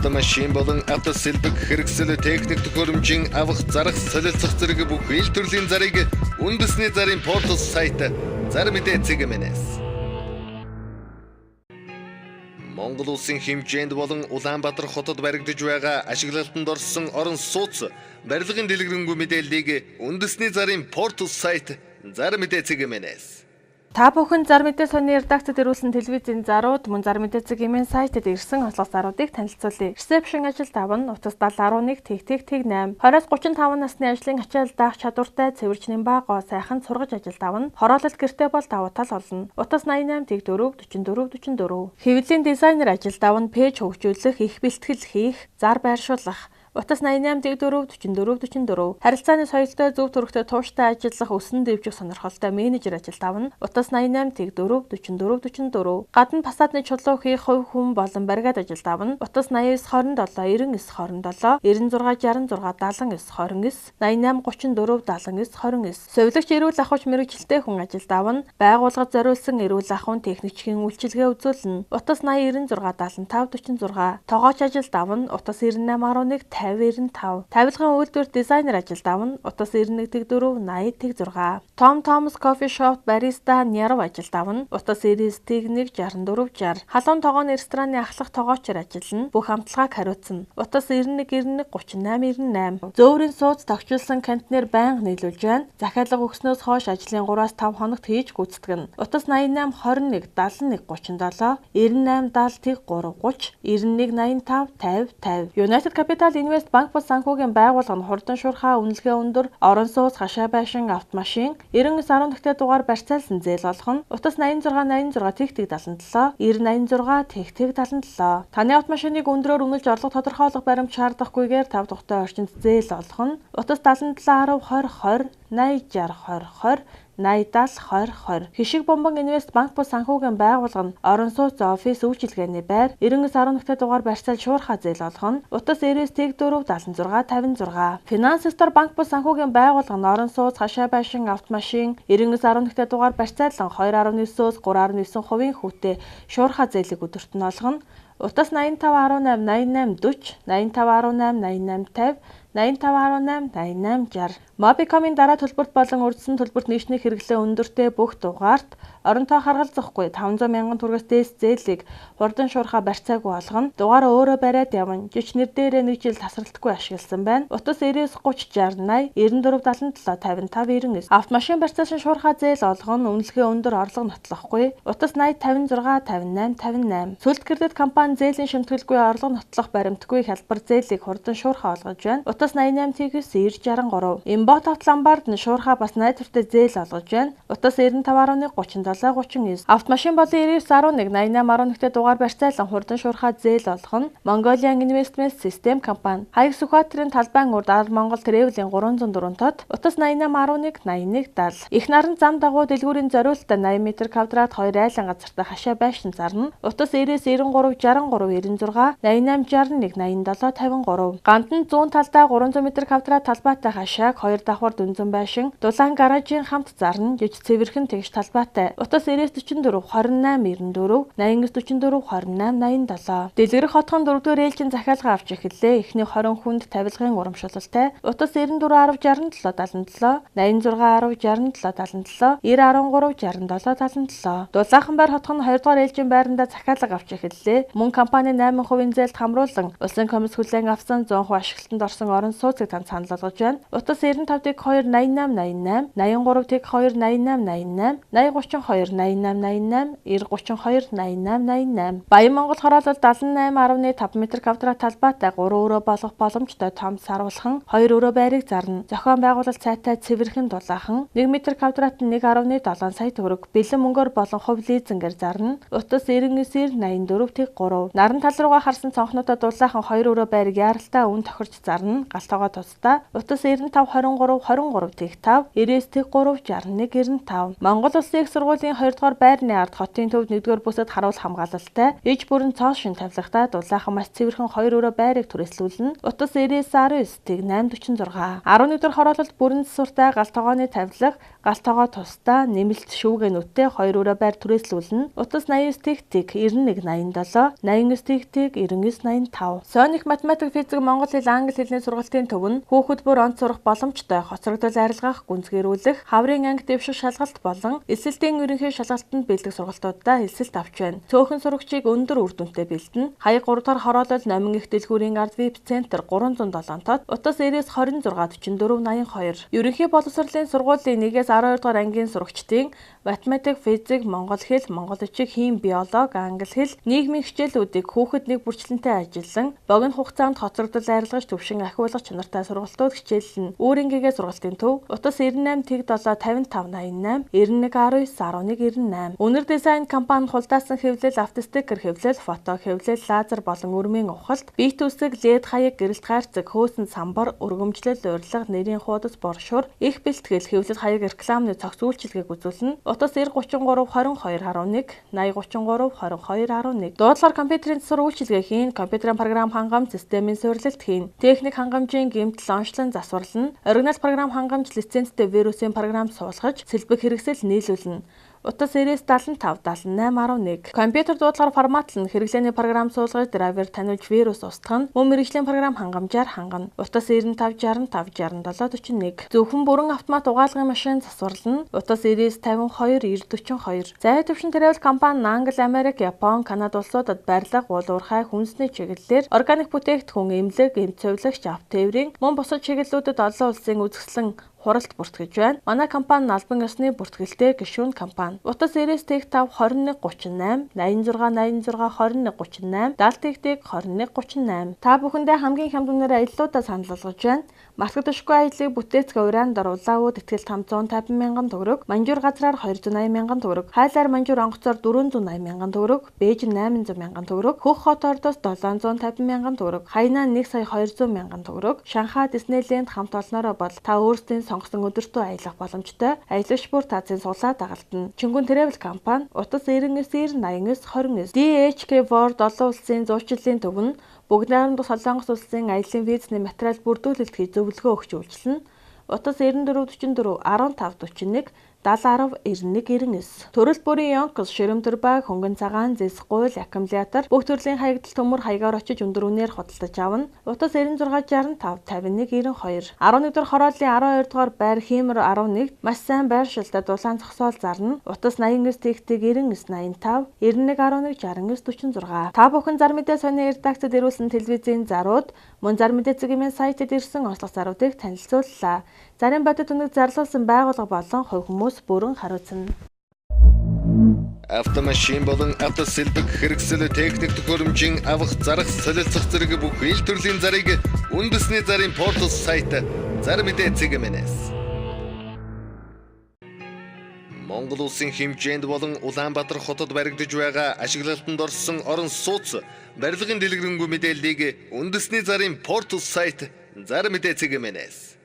Автомашин болон автосэлбэг хэрэгсэл техник төхөөрөмжийн авах зарах солилцох зэрэг бүх ил төрлийн зарыг үндэсний зарын портал сайт Зар мэдээ цэгмэнэс. Монгол улсын хэмжээнд болон Улаанбаатар хотод баригдаж байгаа ашиглалтанд орсон орон сууц барилгын дэлгэрэнгүй мэдээллийг үндэсний зарын портал сайт Зар мэдээ цэгмэнэс. Та бүхэн Зар мэдээ сонины редакцид ирүүлсэн телевизийн зарууд мөн Зар мэдээ цэгийн сайтад ирсэн онцлог заруудыг танилцуулъя. Ресепшн ажил 5, утас 7011 тэг 8, 20-35 насны ажлын ачаал даах чадвартай цэвэрчнийн бага сайхан сургаж ажил 5, хороолол гэртээ бол давуу тал олно. Утас 88 тэг 4 44. Хэвлэлийн дизайнер ажил 5, пэйж хөгжүүлэх, их бэлтгэл хийх, зар байршуулах. Утас 88 тэг 4 44. Харилцааны соёлтой зөв төрхтэй тууштай ажиллах өсөн дэвжих сонирхолтой менежер ажил 5. Утас 88 тэг 4 44. Гадна фасадны чулуу хийх хувь хүн болон баригад ажил 5. Утас 89 27 99 27 96 66 79 29 88 34 79 29. Совилогч эрүүл ахуйч мэрэгчлээ хүн ажил 5. Байгууллагад зориулсан эрүүл ахуйн техникчийн үйлчилгээ үзүүлнэ. Утас 80 96 75 46. Тогооч ажил 5. Утас 98 11 50-95. Тавилгын үйлдвэр дизайнер ажил 5, утас 91 тэг 4 80 тэг 6. Tom Tom's Coffee Shop бариста Нярв ажил 5, утас 90 тэг 1 64 60. Халуун тогооны рестораны ахлах тогоочор ажиллана. Бүх хамтлагааг хариуцна. Утас 91 91 38 98. Зөөврийн сууц тогтчилсан контейнер байнга нийлүүлж байна. Захиалга өгснөөс хойш ажлын 3-5 хоногт хийж гүйцэтгэнэ. Утас 88 21 71 37, 98 70 тэг 3 30, 91 85 50 50. United Capital Invest банк бус санхүүгийн байгууллага нь хурдан шуурхай үнэлгээ өндөр орон сууц хашаа байшин автомашин 99.11 дугаар барьцаалсан зээл олгоно. Утас 86 86 тэг 77, 90 86 тэг 77. Таны автомашиныг өндрөөр үнэлж орлого тодорхойлох баримт шаардахгүйгээр 5 тухтай орчинд зээл олгоно. Утас 77 10 20 20 80 60 20 20 80 70 20 20. Хишиг бомбон инвест банк бус санхүүгийн байгууллага нь орон сууц офис үйлчилгээний байр 99.11 дугаар барьцаал шуурхай зээл олгоно. Утас 99 тэг 4 76 56. Финанс сектор банк бус санхүүгийн байгууллага нь орон сууц хашаа байшин автомашин 99.11 дугаар барьцаалан 2.9-өөс 3.9% хүүтэй шуурхай зээлийг өдөрт нь олгоно. Утас 85 18 88 40 85 18 88 50 85 18 88 60. Mobicom-ийн дараа төлбөрт болон урьдчилан төлбөрт нийшний хэрэглээ өндөртэй бүх дугаарт оронтой харгалзахгүй 500 мянган төгрөгөөс дээш зээлийг хурдан шуурхай барьцаагүй олгоно. Дугаараа өөрөө бариад явна. Жич нэр дээрээ 1 жил тасралтгүй ашигласан байна. Утас 99 30 60 80 94 77 55 99. Автомашин барьцаасан шуурхай зээл олгоно. Үнэлгээ өндөр орлого нотлохгүй. Утас 80 56 58 58. Сүлд кредит компани зээлийн шимтгэлгүй орлого нотлох баримтгүй хялбар зээлийг хурдан шуурхай олгож байна. Утас 88 тэгс 90 63. Имбот авто ламбард нь шуурхай бас найдвартай зээл олгож байна. Утас 95 37 39. Автомашин болон 99 11 88 дугаар барьцаалан хурдан шуурхай зээл олгоно. Mongolian Investment System компани Хаяг Сүхбаатарын талбайн урд Ар Монгол Travel-ийн 304 тод утас 88 11 81 70. Их наран зам дагуу дэлгүүрийн зориулалтаа 80 м квадрат 2 айлан газартай хашаа байшин зарна. Утас 90 93 63 96 88 61 87 53. Гандан 100 талдаа 300 м квадрат талбайтай хашааг 2 давхар дүнзэн байшин дулаан гаражийн хамт зарна. Жиж цэвэрхэн тэгш талбайтай. Утас 90 44 28 94 89 44 28 87. Дэлгэрэх хотхон 4-р ээлжийн захиалга авч эхэллээ. Эхний 20 хүнд тавилгын урамшуулалтай. Утас 94 10 67 77 86 10 67 77 90 13 67 77. Дулаахан байр хотхон 2-р ээлжийн байранда захиалга авч эхэллээ. Мөн компани 8% зээлд хамруулан улсын комисс хүлээн авсан 100% ашиглалтанд орсон орон сууцыг танд санал болгож байна. Утас 95 тэг 2 88 88 83 тэг 2 88 88 80 32 88 88 90 32 88 88. Баян Монгол хороолол 78.5 м квадрат талбайтай 3 өрөө болох боломжтой том саруулхан 2 өрөө байрыг зарна. Зохион байгуулалт сайтай цэвэрхэн дулаахан 1 м квадрат нь 1.7 сая төгрөг бэлэн мөнгөөр болон хувь лизингээр зарна. Утас 99 84 тэг 3. Наран тал руугаа харсан цонхнуудад дулаахан 2 өрөө байрыг яаралтай үн тохирч зарна. галтоогоо тусдаа утас 952323-5, 99-3-61-95. Монгол Улсын их сургуулийн 2 дугаар байрны ард хотын төвд 1-р бүсэд харуул хамгаалалтай иж бүрэн цоо шин тавилгатай дулаахан маш цэвэрхэн 2 өрөө байрыг түрээслүүлнэ. Утас 99-19-846. 11-р хороололт бүрэн засвартай галтоогооны тавилга, галтоогоо тусдаа нэмэлт шүүгэнүүттэй 2 өрөө байр түрээслүүлнэ. Утас 89-91-87, 89-99-85. Сооник математик, физик, монгол хэл, англи хэлний сургалтын төв нь хүүхэд бүр онц сурах боломжтой хоцрогдол арилгах, гүнзгийрүүлэх, хаврын анги дэвших шалгалт болон эсэлтийн ерөнхий шалгалтанд бэлдэх сургалтуудаа хэлсэлт авч байна. Цөөхөн сурагчийг өндөр үр дүнтэй бэлдэнэ. Хаяг 3 дахь хороолол номин их дэлгүүрийн ард VIP центр 307 тод утас 99-26-44-82. Ерөнхий боловсролын сургуулийн 1-ээс 12 дугаар ангийн сурагчдын математик, физик, монгол хэл, монгол бичиг, хим, биологи, англи хэл, нийгмийн хичээлүүдийг хүүхэд нэг бүрчлэнтэй ажиллан, богино хугацаанд хоцрогдол арилгаж төвшин ахиулах чанартай сургалтууд хичээллэн. Үүрингээгээ сургалтын төв утас 98-7-55-88, 91-19-11-98. Үнэр дизайн компани хулдаасан хэвлэл, автостикер хэвлэл, фото хэвлэл, лазер болон өрмийн ухалт, бит үсэг, лед хаяг, гэрэлт хайрцаг, хөөсөн самбар, өргөмжлөл, урилга, нэрийн хуудас, боршуур, их бэлтгэл, хэвлэл хаяг, рекламны цогц үйлчилгээг үзүүлнэ. Утас 90-33-22-11, 80-33-22-11. Дуудлага компьютерийн засвар үйлчилгээ хийн, компьютерийн програм хангамж системийн суурилалт хийн, техник хангамжийн гэмтэл онцлон засварлана, оригинал програм хангамж лицензтэй вирусын програм суулгаж, сэлбэг хэрэгсэл нийлүүлнэ. Утас 90-75-78-11. Компьютер дуудлагаар форматлан хэрэглээний програм суулгаж, драйвер таниулж вирус устгах нь мөн мэргэжлийн програм хангамжаар хангана. Утас 95-65-67-41. Зөвхөн бүрэн автомат угаалгын машин засварлана. Утас 99-52-90-42. Зай төвшин travel компани Англи, Америк, Япон, Канада улсуудад барилга, уул уурхай, хүнсний чиглэлээр органик бүтээгдэхүүн, эмнэлэг, эмч цовлогч, авто тээврийн мөн бусад чиглэлүүдэд олон улсын үзэсгэлэн хуралд бүртгэж байна. Манай компани албан ёсны бүртгэлтэй гишүүн компани. Утас 99-5-21-38, 86-86-21-38, 70-21-38. Та бүхэндээ хамгийн хямд үнээр аяллуудаа санал болгож байна. Мартагдашгүй аяллыг бүтээцгээ уран даруулаад ихтгэл 550 мянган төгрөг, манжуур газраар 280 мянган төгрөг, хайлаар манжуур онгоцоор 480 мянган төгрөг, Бээжин 800 мянган төгрөг, Хөх хот ордоос 750 мянган төгрөг, Хайнан 1,200,000 мянган төгрөг, Шанхай Диснейленд хамт олноороо бол та өөрсдийн сонгосон өдөртөө аялах боломжтой. Аялагч бүр тазын суулаа дагалдана. Чингүн travel компани утас 99-89-29. DHK World олон улсын зуучлалын төв нь бүгд найрамдах Солонгос улсын аяллаа визний материал бүрдүүлэлтийг зөвлөгөө өгч үйлчилнэ. Утас 94-44-15-41, 70-10-91-99. Төрөл бүрийн Yonkos, Ширэм баг, хөнгөн цагаан, зэс, гуйл, аккумулятор бүх төрлийн хаягдал төмөр хаягаар очиж өндөр үнээр худалдаж авна. Утас 96-65-51-92. 11-р хорооллын 12 дугаар байр Хиймэр 11 маш сайн байршилтай дулаан зогсоол зарна. Утас 89-99-85, 91-11-69-46. Та бүхэн зар мэдээ сонины редакцид ирүүлсэн телевизийн зарууд, мөн зар мэдээ цэгийн сайтад ирсэн онцлог заруудыг танилцууллаа. Зарим бодит үнэг зарлуулсан байгууллага болон хувь хүмүүс бүрэн хариуцна. Автомашин болон автосэлбэг хэрэгсэл техник төхөөрөмжийн авах, зарах, солилцох зэрэг бүх ил төрлийн зарыг үндэсний зарын портал сайт Зар мэдээ цэгмэнэс. Монгол улсын хэмжээнд болон Улаанбаатар хотод баригдаж байгаа ашиглалтанд орсон орон сууц барилгын дэлгэрэнгүй мэдээллийг үндэсний зарын портал сайт Зар мэдээ цэгмэнэс